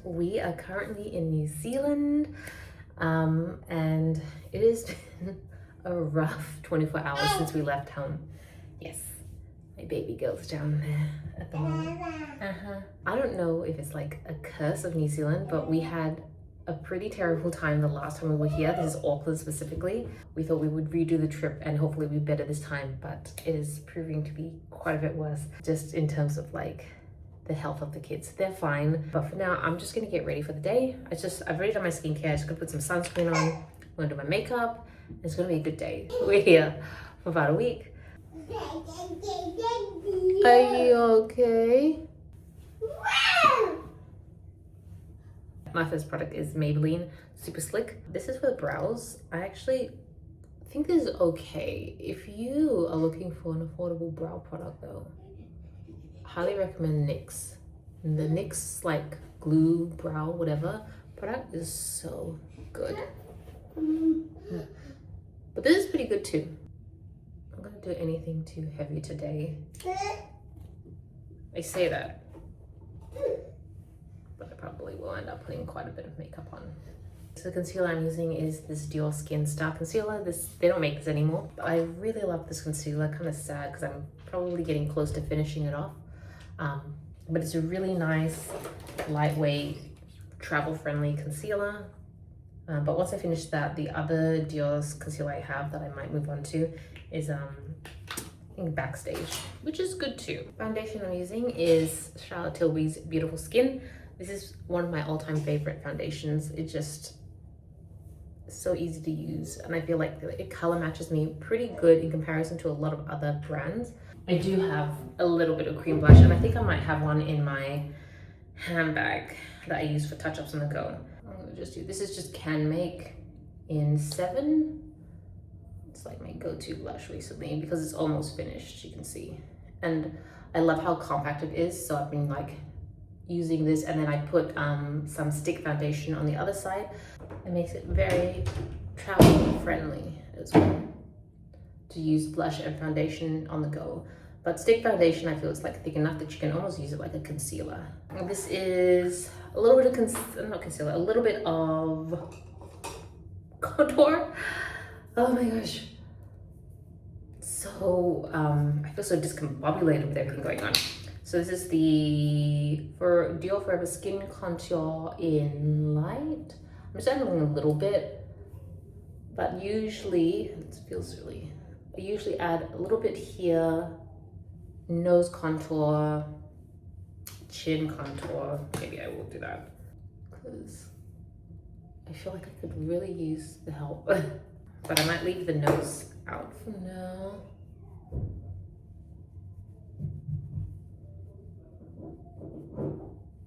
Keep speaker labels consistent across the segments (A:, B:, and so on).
A: We are currently in New Zealand, and it has been a rough 24 hours since we left home. Yes, my baby girl's down there at the moment. I don't know if it's like a curse of New Zealand, but we had a pretty terrible time the last time we were here. This is Auckland specifically. We thought we would redo the trip and hopefully be better this time, but it is proving to be quite a bit worse, just in terms of like the health of the kids. They're fine, but for now I'm just gonna get ready for the day. I've already done my skincare. I'm just gonna put some sunscreen on. I'm gonna do my makeup. It's gonna be a good day. We're here for about a week. Are you okay? My first product is Maybelline Super Slick. This is for the brows. I actually think this is okay. If you are looking for an affordable brow product though, highly recommend NYX. The NYX like glue brow whatever product is so good. But this is pretty good too. I'm not gonna do anything too heavy today. I say that, but I probably will end up putting quite a bit of makeup on. So the concealer I'm using is this Dior Skin Star concealer. They don't make this anymore, but I really love this concealer. Kind of sad because I'm probably getting close to finishing it off. But it's a really nice, lightweight, travel-friendly concealer. But once I finish that, the other Dior's concealer I have that I might move on to is I think Backstage, which is good too. Foundation I'm using is Charlotte Tilbury's Beautiful Skin. This is one of my all-time favorite foundations. It's just so easy to use, and I feel like it color matches me pretty good in comparison to a lot of other brands. I do have a little bit of cream blush, and I think I might have one in my handbag that I use for touch-ups on the go. I'm gonna just do, this is just Can Make in 7. It's like my go-to blush recently because it's almost finished, you can see. And I love how compact it is, so I've been like using this, and then I put some stick foundation on the other side. It makes it very travel friendly as well to use blush and foundation on the go. But stick foundation, I feel it's like thick enough that you can almost use it like a concealer. And this is a little bit of not concealer, a little bit of contour. Oh my gosh. So I feel so discombobulated with everything going on. So this is the Dior Forever Skin Contour in Light. I'm just adding a little bit, but usually, I usually add a little bit here, nose contour, chin contour. Maybe I will do that because I feel like I could really use the help. But I might leave the nose out for now.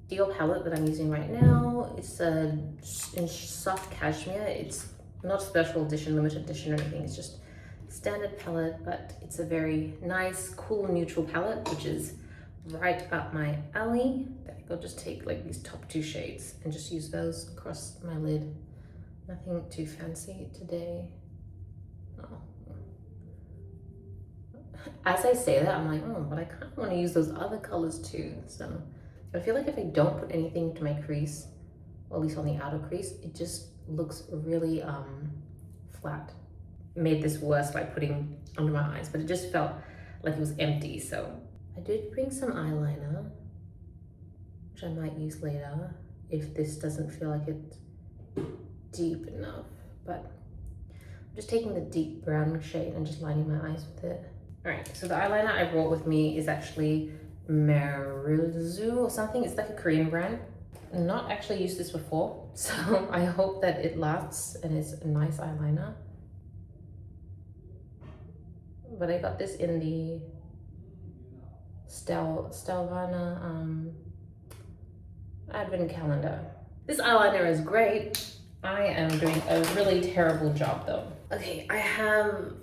A: Dior palette that I'm using right now, it's in soft cashmere. It's not special edition, limited edition or anything. It's just standard palette, but it's a very nice, cool, neutral palette, which is right up my alley. I think I'll just take like these top 2 shades and just use those across my lid. Nothing too fancy today. Oh. As I say that, I'm like, oh, but I kind of want to use those other colors too. So I feel like if I don't put anything to my crease, or at least on the outer crease, it just looks really flat. Made this worse by putting under my eyes, but it just felt like it was empty. So I did bring some eyeliner, which I might use later if this doesn't feel like it's deep enough. But I'm just taking the deep brown shade and just lining my eyes with it. All right, so the eyeliner I brought with me is actually Marizu or something. It's like a Korean brand. I've not actually used this before, so I hope that it lasts and is a nice eyeliner. But I got this in the Stelvana advent calendar. This eyeliner is great. I am doing a really terrible job though. Okay, I have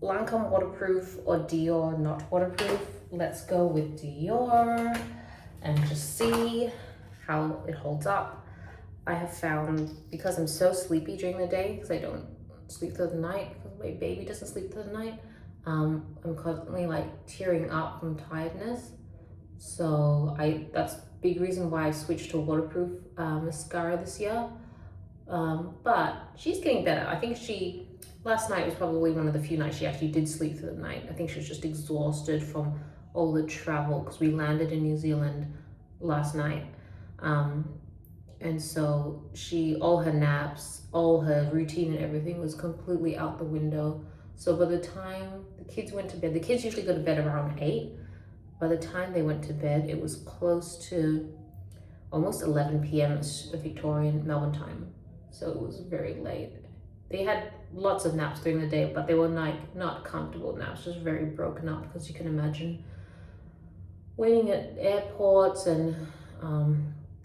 A: Lancome waterproof or Dior not waterproof. Let's go with Dior and just see how it holds up. I have found, because I'm so sleepy during the day, because I don't sleep through the night, because my baby doesn't sleep through the night, I'm constantly like tearing up from tiredness. So that's big reason why I switched to waterproof mascara this year. But she's getting better. I think last night was probably one of the few nights she actually did sleep through the night. I think she was just exhausted from all the travel because we landed in New Zealand last night. And so all her naps, all her routine and everything was completely out the window. So by the time the kids went to bed, the kids usually go to bed around 8. By the time they went to bed, it was close to almost 11 p.m. Victorian Melbourne time. So it was very late. They had lots of naps during the day, but they were not comfortable naps, just very broken up, because you can imagine waiting at airports and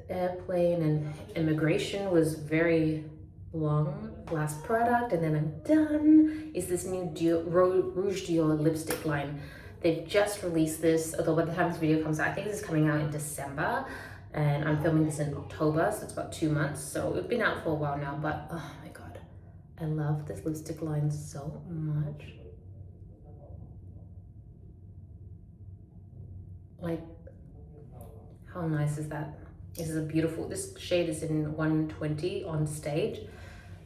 A: airplane and immigration was very long. Last product, and then I'm done, is this new Rouge Dior lipstick line. They've just released this, although by the time this video comes out, I think this is coming out in December, and I'm filming this in October, so it's about 2 months. So it's been out for a while now, but oh my god, I love this lipstick line so much. Like, how nice is that? This is this shade is in 120 on stage.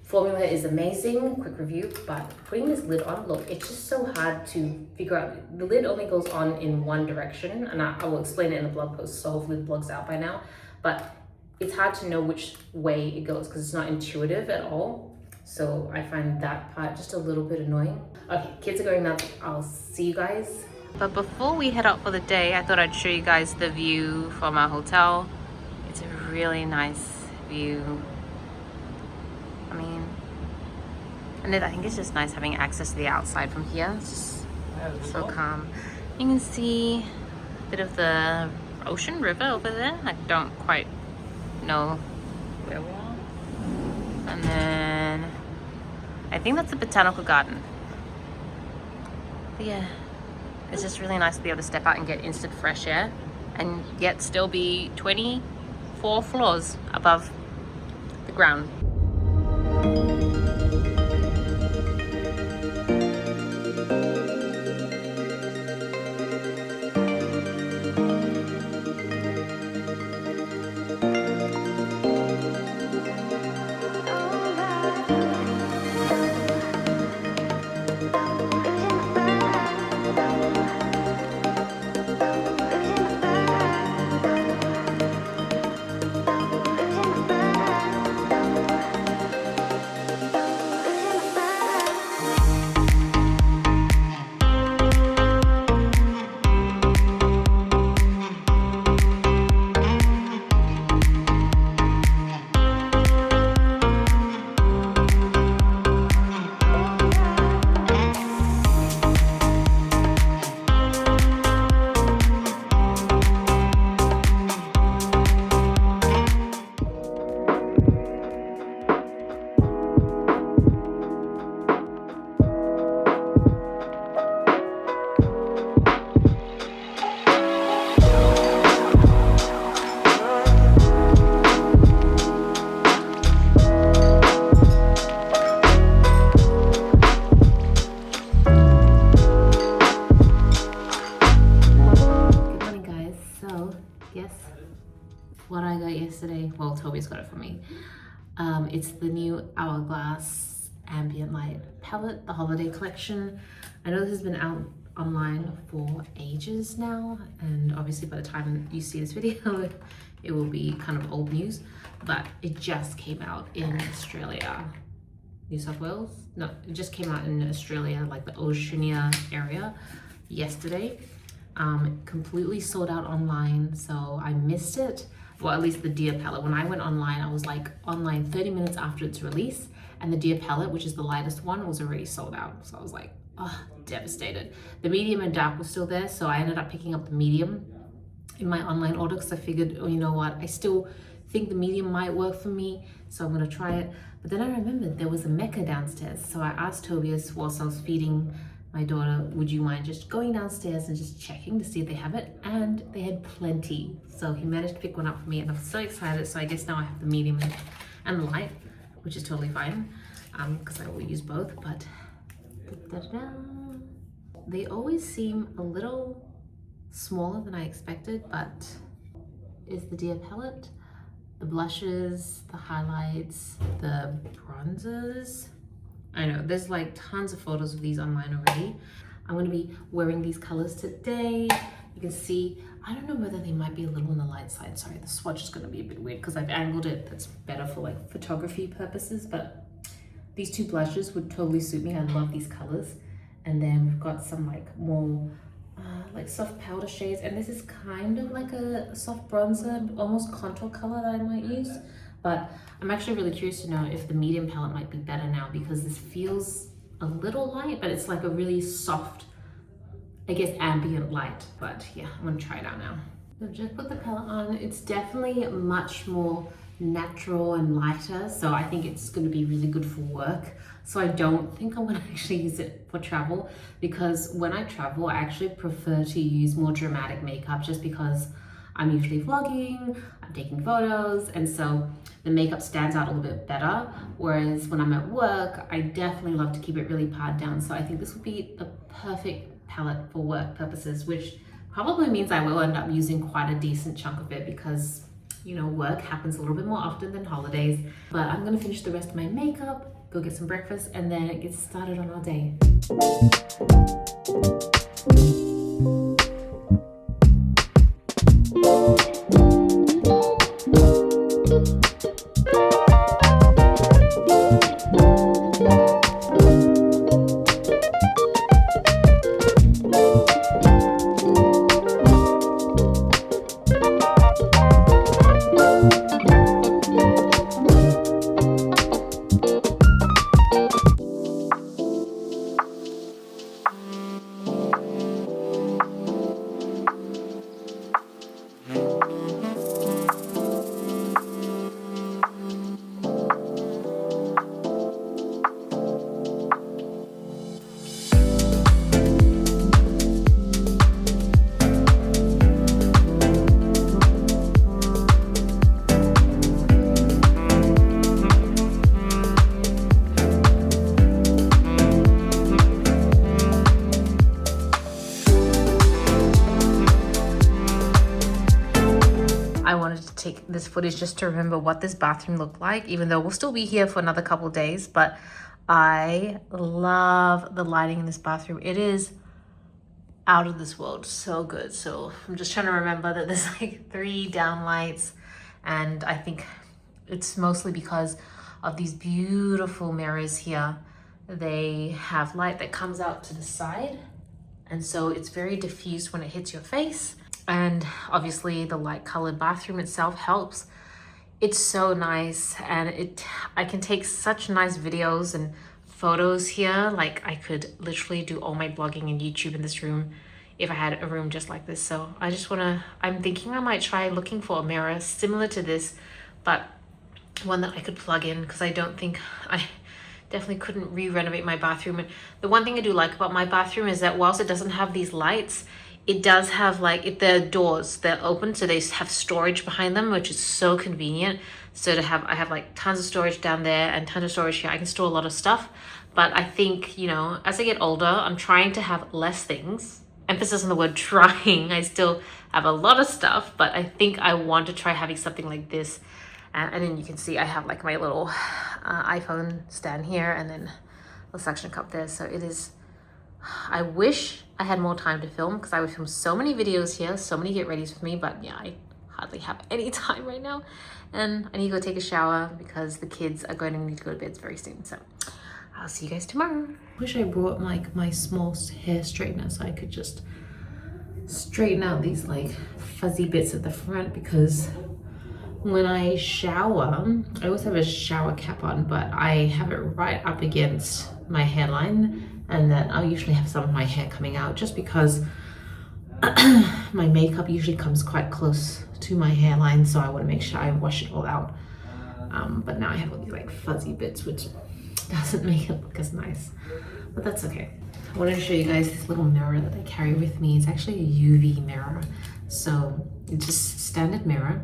A: Formula is amazing, quick review, but putting this lid on, look, it's just so hard to figure out. The lid only goes on in one direction, and I will explain it in the blog post, so hopefully the blog's out by now. But it's hard to know which way it goes because it's not intuitive at all. So I find that part just a little bit annoying. Okay, kids are going nuts. I'll see you guys. But before we head out for the day, I thought I'd show you guys the view from our hotel. It's a really nice view. I mean, and then I think it's just nice having access to the outside from here. It's just so calm. You can see a bit of the ocean river over there. I don't quite know where we are. And then I think that's the botanical garden. But yeah, it's just really nice to be able to step out and get instant fresh air and yet still be 24 floors above the ground. What I got yesterday, well, Toby's got it for me. It's the new Hourglass Ambient Light palette, the holiday collection. I know this has been out online for ages now, and obviously by the time you see this video, it will be kind of old news, but it just came out in Australia. New South Wales? No, it just came out in Australia, like the Oceania area, yesterday. Completely sold out online, so I missed it. Well, at least the Deer palette. When I went online, I was like online 30 minutes after its release, and the Deer palette, which is the lightest one, was already sold out. So I was like, oh, devastated. The medium and dark was still there, so I ended up picking up the medium in my online order because I figured, oh, you know what, I still think the medium might work for me, so I'm gonna try it. But then I remembered there was a Mecca downstairs, so I asked Tobias whilst I was feeding my daughter, would you mind just going downstairs and just checking to see if they have it? And they had plenty. So he managed to pick one up for me, and I'm so excited. So I guess now I have the medium and the light, which is totally fine, because I will use both. But they always seem a little smaller than I expected, but is the Dear palette. The blushes, the highlights, the bronzers. I know, there's like tons of photos of these online already. I'm gonna be wearing these colors today. You can see, I don't know whether they might be a little on the light side. Sorry, the swatch is gonna be a bit weird because I've angled it. That's better for like photography purposes, but these two blushes would totally suit me. I love these colors. And then we've got some like more like soft powder shades, and this is kind of like a soft bronzer, almost contour color that I might use. But I'm actually really curious to know if the medium palette might be better now, because this feels a little light, but it's like a really soft, I guess, ambient light. But yeah, I'm gonna try it out now. I've just put the palette on. It's definitely much more natural and lighter, so I think it's going to be really good for work. So I don't think I'm going to actually use it for travel, because when I travel I actually prefer to use more dramatic makeup, just because I'm usually vlogging, I'm taking photos, and so the makeup stands out a little bit better. Whereas when I'm at work, I definitely love to keep it really pared down. So I think this would be the perfect palette for work purposes, which probably means I will end up using quite a decent chunk of it, because you know, work happens a little bit more often than holidays. But I'm gonna finish the rest of my makeup, go get some breakfast, and then get started on our day. I wanted to take this footage just to remember what this bathroom looked like, even though we'll still be here for another couple of days. But I love the lighting in this bathroom. It is out of this world, so good. So I'm just trying to remember that there's like 3 down lights, and I think it's mostly because of these beautiful mirrors here. They have light that comes out to the side, and so it's very diffused when it hits your face. And obviously the light colored bathroom itself helps. It's so nice, and I can take such nice videos and photos here. Like I could literally do all my blogging and YouTube in this room if I had a room just like this. So I'm thinking I might try looking for a mirror similar to this, but one that I could plug in, because I definitely couldn't re-renovate my bathroom. And the one thing I do like about my bathroom is that whilst it doesn't have these lights, it does have like, the doors, they're open, so they have storage behind them, which is so convenient. So I have like tons of storage down there and tons of storage here. I can store a lot of stuff. But I think, you know, as I get older, I'm trying to have less things. Emphasis on the word trying. I still have a lot of stuff, but I think I want to try having something like this. And then you can see I have like my little iPhone stand here, and then a suction cup there. So it is, I wish I had more time to film, because I would film so many videos here, so many get readies with me, but yeah, I hardly have any time right now. And I need to go take a shower because the kids are going to need to go to bed very soon. So I'll see you guys tomorrow. Wish I brought like my small hair straightener so I could just straighten out these like fuzzy bits at the front, because when I shower, I always have a shower cap on, but I have it right up against my hairline, and then I'll usually have some of my hair coming out, just because my makeup usually comes quite close to my hairline, so I want to make sure I wash it all out. But now I have all these like fuzzy bits, which doesn't make it look as nice, but that's okay. I wanted to show you guys this little mirror that I carry with me. It's actually a UV mirror, so it's just a standard mirror.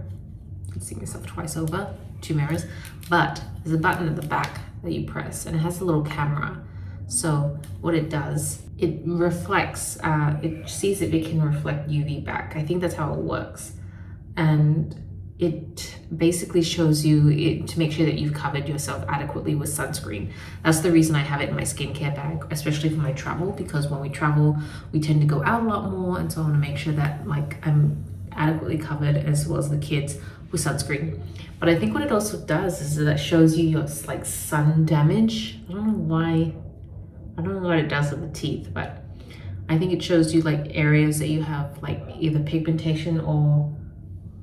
A: I can see myself twice over, 2 mirrors, but there's a button at the back that you press, and it has a little camera. So what it does it reflects, it sees if it can reflect UV back. I think that's how it works. And it basically shows you to make sure that you've covered yourself adequately with sunscreen. That's the reason I have it in my skincare bag, especially for my travel, because when we travel, we tend to go out a lot more. And so I want to make sure that like I'm adequately covered, as well as the kids, with sunscreen. But I think what it also does is that it shows you your like sun damage. I don't know what it does with the teeth, but I think it shows you like areas that you have like either pigmentation or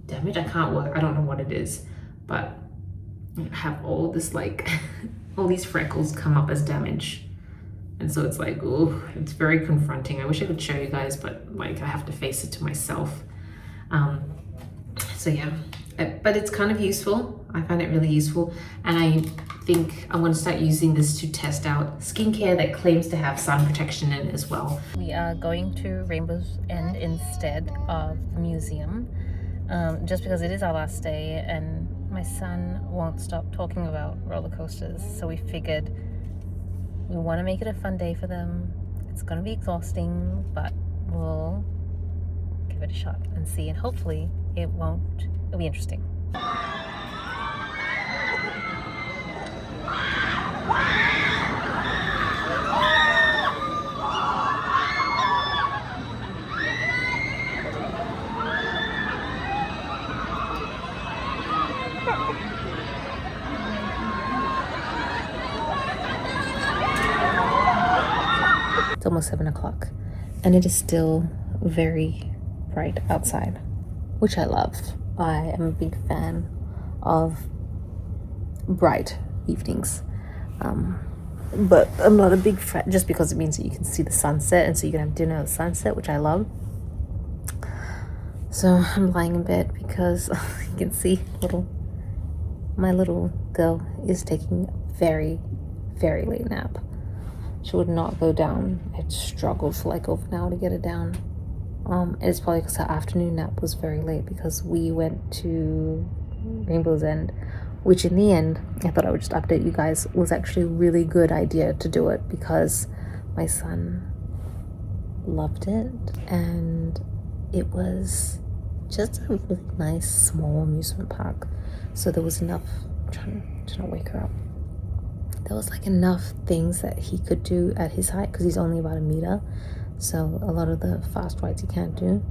A: damage. I don't know what it is, but I have all this like all these freckles come up as damage. And so it's like, oh, it's very confronting. I wish I could show you guys, but like I have to face it to myself. So yeah, but it's kind of useful. I find it really useful. And I think I want to start using this to test out skincare that claims to have sun protection in it as well. We are going to Rainbow's End instead of the museum, just because it is our last day and my son won't stop talking about roller coasters. So we figured we want to make it a fun day for them. It's going to be exhausting, but we'll give it a shot and see, and hopefully it'll be interesting. It's almost 7 o'clock and it is still very bright outside, which I love. I am a big fan of bright evenings, but I'm not a big fan just because it means that you can see the sunset, and so you can have dinner at the sunset, which I love. So I'm lying in bed because you can see my little girl is taking a very, very late nap. She would not go down. I struggled for like over an hour to get her down. It's probably because her afternoon nap was very late, because we went to Rainbow's End, which in the end, I thought I would just update you guys, was actually a really good idea to do it because my son loved it, and it was just a really nice small amusement park. So there was enough, I'm trying to not wake her up. There was like enough things that he could do at his height, because he's only about a meter. So a lot of the fast rides he can't do,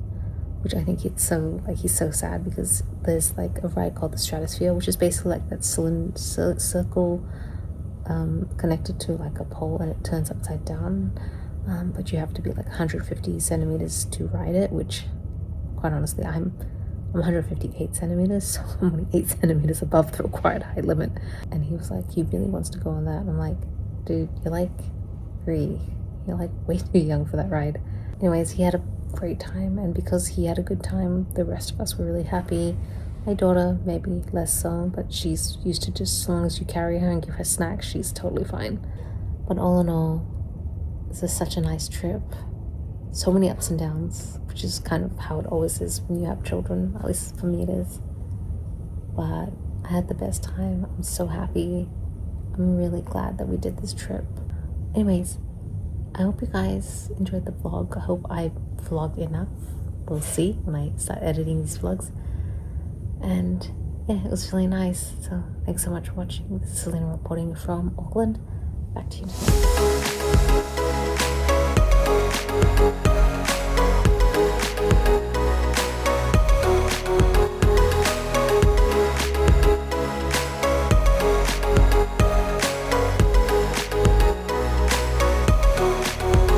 A: which I think he's so sad, because there's like a ride called the Stratosphere, which is basically like that circle connected to like a pole, and it turns upside down. But you have to be like 150 centimeters to ride it, which quite honestly, I'm 158 centimeters, so I'm only 8 centimeters above the required height limit. And he was like, he really wants to go on that. And I'm like, dude, you're like 3. You're like way too young for that ride. Anyways, he had a great time, and because he had a good time, the rest of us were really happy. My daughter, maybe less so, but she's used to just, as long as you carry her and give her snacks, she's totally fine. But all in all, this is such a nice trip. So many ups and downs, which is kind of how it always is when you have children, at least for me it is. But I had the best time. I'm so happy. I'm really glad that we did this trip. Anyways, I hope you guys enjoyed the vlog. I hope I vlogged enough. We'll see when I start editing these vlogs. And yeah, it was really nice. So thanks so much for watching. This is Celina reporting from Auckland. Back to you.